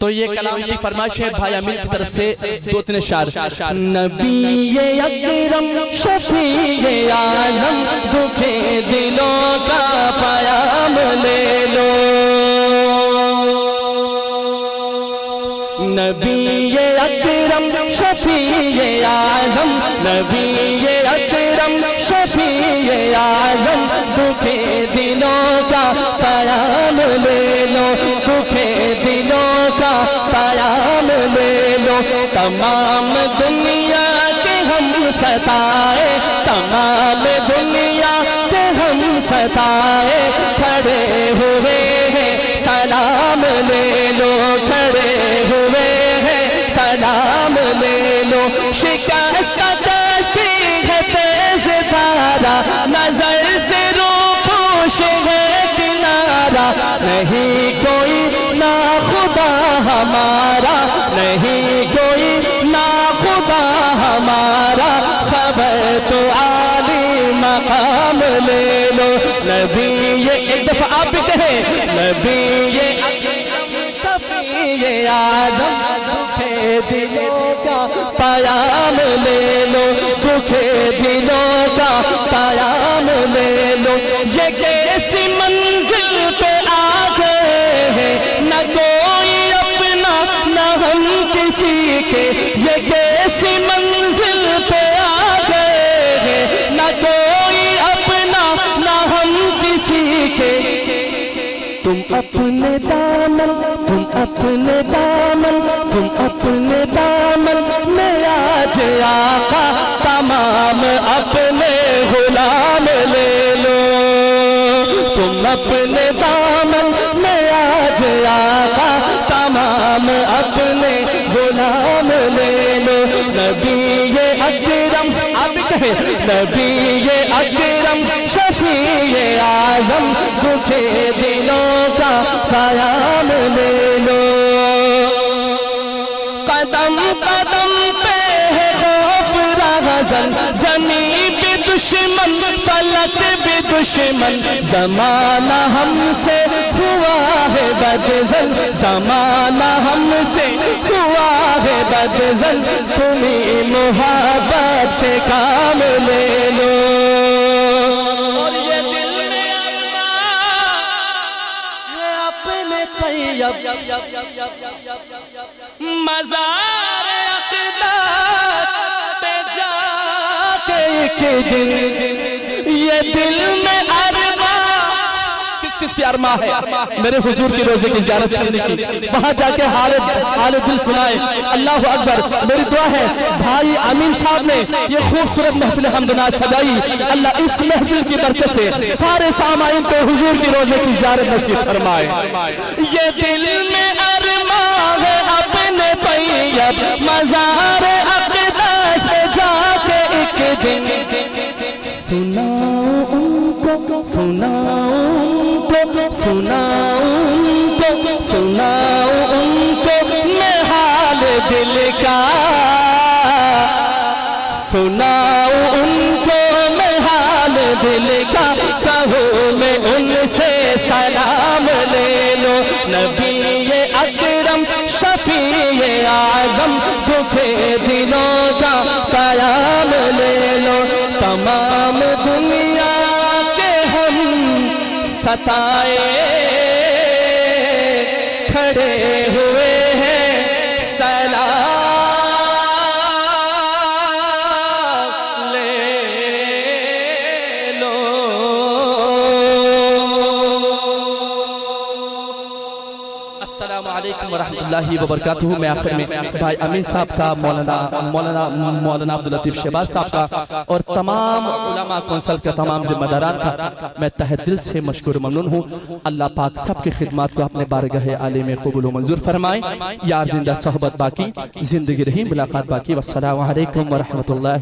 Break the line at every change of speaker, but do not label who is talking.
تو یہ کلام کی فرمائش ہے بھائی امین کی طرف سے دو تین اشعار۔ نبی اکرم شفیع اعظم دکھے دلوں کا پیام لے لو، نبی اکرم شفیع اعظم، نبی اکرم شفیع اعظم دکھے دلوں کا پیام لے لو، دکھے دلوں کا پیام لے لو۔ تمام دنیا کے ہم ستائے، تمام دنیا کے ہم ستائے کھڑے ہوئے ہیں سلام لے لو، کھڑے ہوئے ہیں سلام لے لو۔ شکست کشتی ہے تیز دھارا، نظر سے رو پوش ہے کنارہ، نہیں کوئی نا خدا ہمارا، نہیں کوئی نا خدا ہمارا، خبر تو عالی مقام لے لو۔ نبی یہ ایک دفعہ آپ بھی کہیں، نبی اکرم شفیع اعظم دکھے دلوں کا پیام لے لو، دکھے دلوں کا پیام لے لو۔ یہ کیسی منزل پہ آ گئے ہیں، نہ کوئی اپنا نہ ہم کسی کے، یہ کیسی منزل پہ آ گئے ہیں، نہ کوئی اپنا نہ ہم کسی کے۔ تم اپنے دامن، تم اپنے دامن، تم اپنے دامن میں آج آقا تمام اپنے غلام لے لو، تم اپنے دامن میں آج آقا تمام اپنے غلام لے لو۔ نبی اکرم آپ کہیں، نبی اکرم شفیع اعظم دکھے دلوں کا پیام لے لو۔ قدم قدم پہ ہے خوف رہزن، زمین بھی دشمن فلک بھی دشمن، زمانہ ہم سے ہوا ہے بدزن، زمانہ ہم سے ہوا ہے بدزن، تمہیں محبت سے کام لے لو۔ اور یہ دل میں ارمان ہے اپنے طیب مزار اقدس پہ جا کے ایک دن، یہ دل میں ارمان کس کس کی ارمان ہے میرے حضور کی روزے کی زیارت کرنے کی، وہاں جا کے حال دل سنائے۔ اللہ اکبر۔ میری دعا ہے بھائی امین صاحب نے یہ خوبصورت محفل حمد و ناز سجائی، اللہ اس محفل کی برکت سے سارے سامعین کو حضور کی روزے کی زیارت نصیب فرمائے۔ یہ دل میں ارمان ہے اپنے طیب مزار اقدس پہ جا کے ایک دن، سناؤ ان کو، سناؤ ان کو، سناؤ ان کو، سناؤ ان کو میں حال دل کا، سناؤ ان کو میں حال دل کا، کہو میں ان سے سلام لے لو۔ نبی اکرم شفیع اعظم دکھے دلوں کا پیام لے لو۔ تمام دنیا کے ہم ستائے کھڑے ہوئے ہیں سلام لے لو۔ السلام علیکم ورحمۃ اللہ وبرکاتہ۔ میں آخر میں بھائی امین صاحب مولانا عبداللطیف شہباز صاحب کا اور تمام علماء کونسل کے تمام ذمہ داران کا میں تہ دل سے مشکور ممنون ہوں۔ اللہ پاک سب کی خدمات کو اپنے بارگاہ عالی میں قبول و منظور فرمائے۔ یار زندہ صحبت باقی، زندگی رہی ملاقات باقی۔ والسلام علیکم ورحمۃ اللہ۔